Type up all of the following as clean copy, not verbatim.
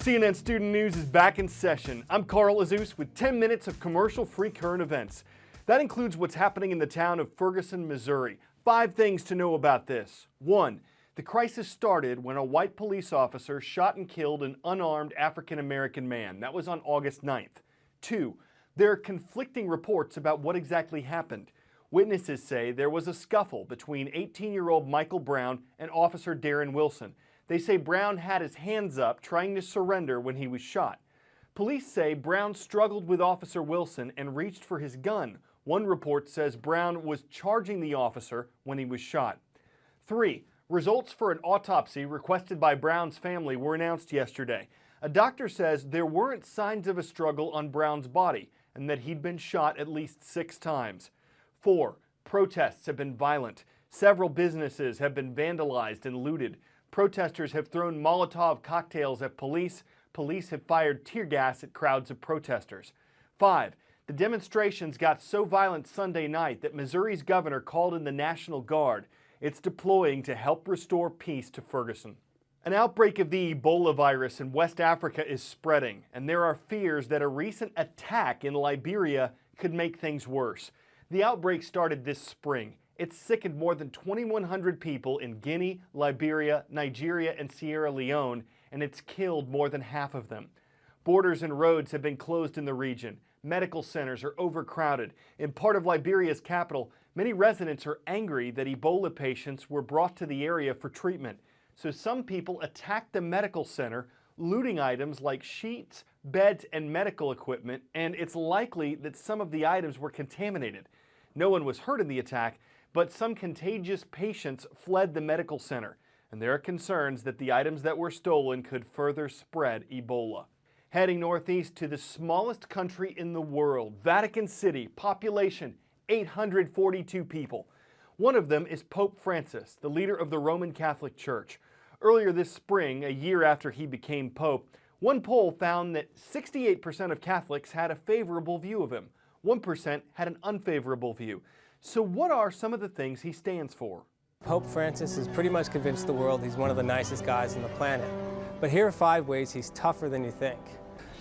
CNN Student News is back in session. I'm Carl Azus with 10 minutes of commercial-free current events. That includes what's happening in the town of Ferguson, Missouri. 5 things to know about this. 1. The crisis started when a white police officer shot and killed an unarmed African-American man. That was on August 9th. 2. There are conflicting reports about what exactly happened. Witnesses say there was a scuffle between 18-year-old Michael Brown and Officer Darren Wilson. They say Brown had his hands up trying to surrender when he was shot. Police say Brown struggled with Officer Wilson and reached for his gun. One report says Brown was charging the officer when he was shot. 3. Results for an autopsy requested by Brown's family were announced yesterday. A doctor says there weren't signs of a struggle on Brown's body and that he'd been shot at least 6 times. 4. Protests have been violent. Several businesses have been vandalized and looted. Protesters have thrown Molotov cocktails at police. Police have fired tear gas at crowds of protesters. 5. The demonstrations got so violent Sunday night that Missouri's governor called in the National Guard. It's deploying to help restore peace to Ferguson. An outbreak of the Ebola virus in West Africa is spreading, and there are fears that a recent attack in Liberia could make things worse. The outbreak started this spring. It's sickened more than 2,100 people in Guinea, Liberia, Nigeria, and Sierra Leone, and it's killed more than half of them. Borders and roads have been closed in the region. Medical centers are overcrowded. In part of Liberia's capital, many residents are angry that Ebola patients were brought to the area for treatment. So some people attacked the medical center, looting items like sheets, beds, and medical equipment, and it's likely that some of the items were contaminated. No one was hurt in the attack, but some contagious patients fled the medical center, and there are concerns that the items that were stolen could further spread Ebola. Heading northeast to the smallest country in the world, Vatican City, population 842 people. One of them is Pope Francis, the leader of the Roman Catholic Church. Earlier this spring, a year after he became Pope, one poll found that 68% of Catholics had a favorable view of him. 1% had an unfavorable view. So what are some of the things he stands for? Pope Francis has pretty much convinced the world he's one of the nicest guys on the planet. But here are 5 ways he's tougher than you think.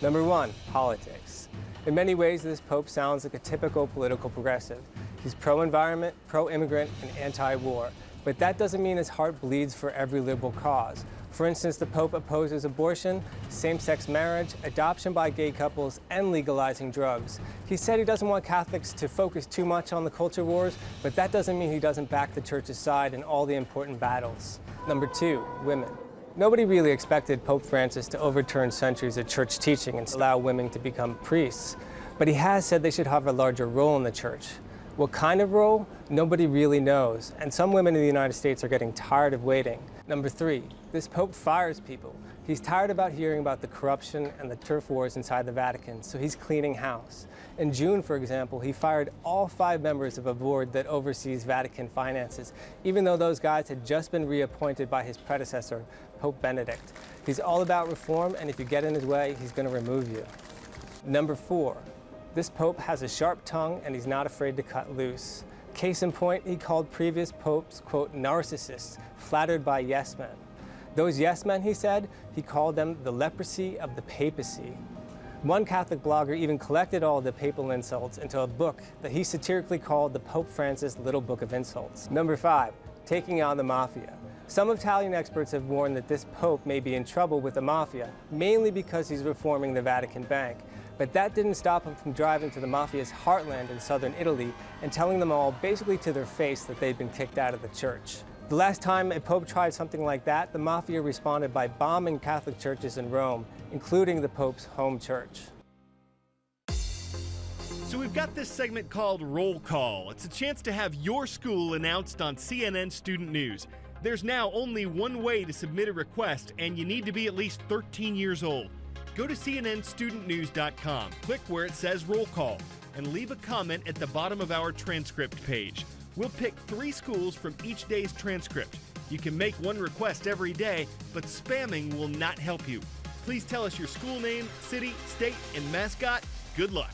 Number 1, politics. In many ways, this Pope sounds like a typical political progressive. He's pro-environment, pro-immigrant, and anti-war. But that doesn't mean his heart bleeds for every liberal cause. For instance, the Pope opposes abortion, same-sex marriage, adoption by gay couples, and legalizing drugs. He said he doesn't want Catholics to focus too much on the culture wars, but that doesn't mean he doesn't back the Church's side in all the important battles. Number 2, women. Nobody really expected Pope Francis to overturn centuries of church teaching and allow women to become priests. But he has said they should have a larger role in the church. What kind of role? Nobody really knows, and some women in the United States are getting tired of waiting. Number 3, this Pope fires people. He's tired about hearing about the corruption and the turf wars inside the Vatican, so he's cleaning house. In June, for example, he fired all 5 members of a board that oversees Vatican finances, even though those guys had just been reappointed by his predecessor, Pope Benedict. He's all about reform, and if you get in his way, he's going to remove you. Number 4, this Pope has a sharp tongue and he's not afraid to cut loose. Case in point, he called previous popes, quote, narcissists, flattered by yes men. Those yes men, he said, he called them the leprosy of the papacy. One Catholic blogger even collected all the papal insults into a book that he satirically called the Pope Francis Little Book of Insults. Number 5, taking on the mafia. Some Italian experts have warned that this Pope may be in trouble with the mafia, mainly because he's reforming the Vatican Bank. But that didn't stop him from driving to the mafia's heartland in southern Italy and telling them all basically to their face that they'd been kicked out of the church. The last time a pope tried something like that, the mafia responded by bombing Catholic churches in Rome, including the Pope's home church. So we've got this segment called Roll Call. It's a chance to have your school announced on CNN Student News. There's now only one way to submit a request, and you need to be at least 13 years old. Go to cnnstudentnews.com, click where it says Roll Call, and leave a comment at the bottom of our transcript page. We'll pick 3 schools from each day's transcript. You can make one request every day, but spamming will not help you. Please tell us your school name, city, state, and mascot. Good luck.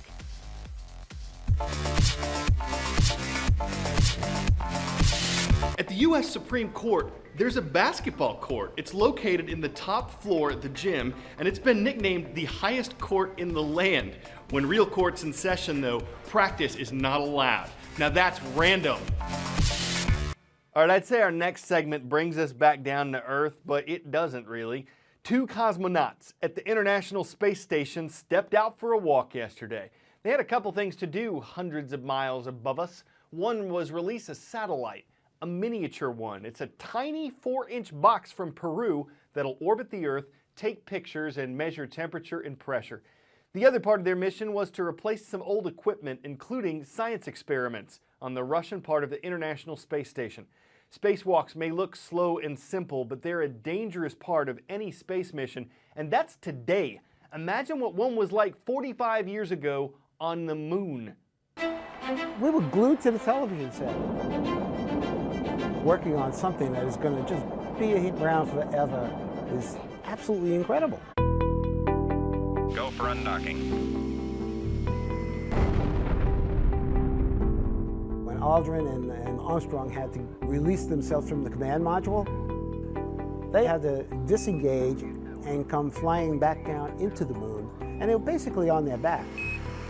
At the U.S. Supreme Court, there's a basketball court. It's located in the top floor at the gym, and it's been nicknamed the highest court in the land. When real court's in session, though, practice is not allowed. Now that's random. All right, I'd say our next segment brings us back down to Earth, but it doesn't really. 2 cosmonauts at the International Space Station stepped out for a walk yesterday. They had a couple things to do hundreds of miles above us. One was release a satellite, a miniature one. It's a tiny 4-inch box from Peru that'll orbit the Earth, take pictures, and measure temperature and pressure. The other part of their mission was to replace some old equipment, including science experiments, on the Russian part of the International Space Station. Spacewalks may look slow and simple, but they're a dangerous part of any space mission, and that's today. Imagine what one was like 45 years ago on the moon. We were glued to the television set, working on something that is going to just be around forever is absolutely incredible. Go for undocking. When Aldrin and Armstrong had to release themselves from the command module, they had to disengage and come flying back down into the moon, and they were basically on their back.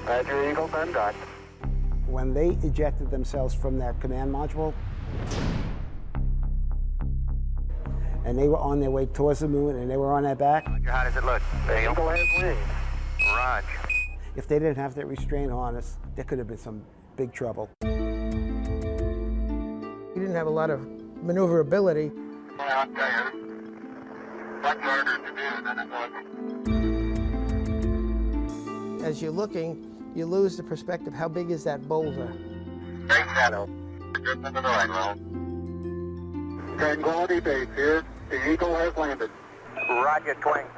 Roger, Eagle, undocked. When they ejected themselves from that command module, and they were on their way towards the moon, and they were on their back. How does it look? The Eagle has wings. Roger. If they didn't have that restraint harness, there could have been some big trouble. He didn't have a lot of maneuverability. I'll tell you. Much harder to do than it was. As you're looking, you lose the perspective. How big is that boulder? Straight shadow. Just into the right roll. Tranquility Base here. The Eagle has landed. Roger,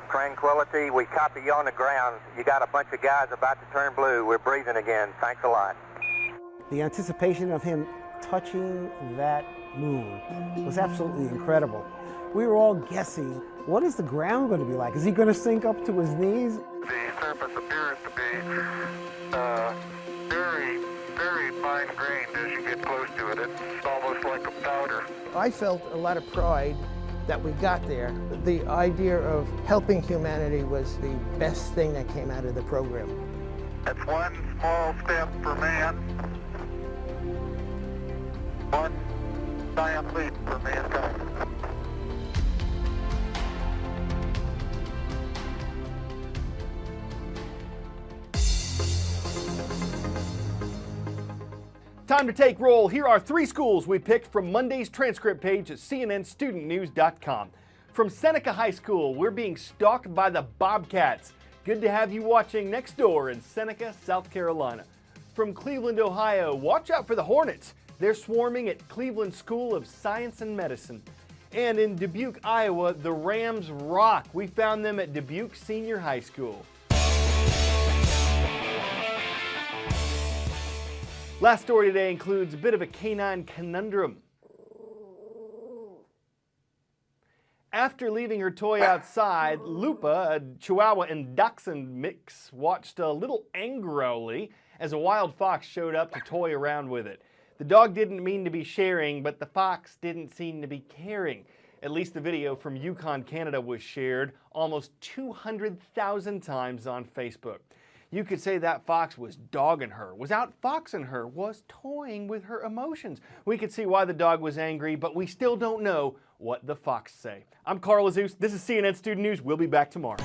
Tranquility. We copy you on the ground. You got a bunch of guys about to turn blue. We're breathing again. Thanks a lot. The anticipation of him touching that moon was absolutely incredible. We were all guessing, what is the ground going to be like? Is he going to sink up to his knees? The surface appears to be very, very fine-grained as you get close to it. It's almost like a powder. I felt a lot of pride that we got there. The idea of helping humanity was the best thing that came out of the program. That's one small step for man, one giant leap for mankind. Time to take roll. Here are 3 schools we picked from Monday's transcript page at cnnstudentnews.com. From Seneca High School, we're being stalked by the Bobcats. Good to have you watching next door in Seneca, South Carolina. From Cleveland, Ohio, watch out for the Hornets. They're swarming at Cleveland School of Science and Medicine. And in Dubuque, Iowa, the Rams rock. We found them at Dubuque Senior High School. Last story today includes a bit of a canine conundrum. After leaving her toy outside, Lupa, a Chihuahua and Dachshund mix, watched a little angrily as a wild fox showed up to toy around with it. The dog didn't mean to be sharing, but the fox didn't seem to be caring. At least the video from Yukon, Canada was shared almost 200,000 times on Facebook. You could say that fox was dogging her, was outfoxing her, was toying with her emotions. We could see why the dog was angry, but we still don't know what the fox say. I'm Carl Azus. This is CNN Student News. We'll be back tomorrow.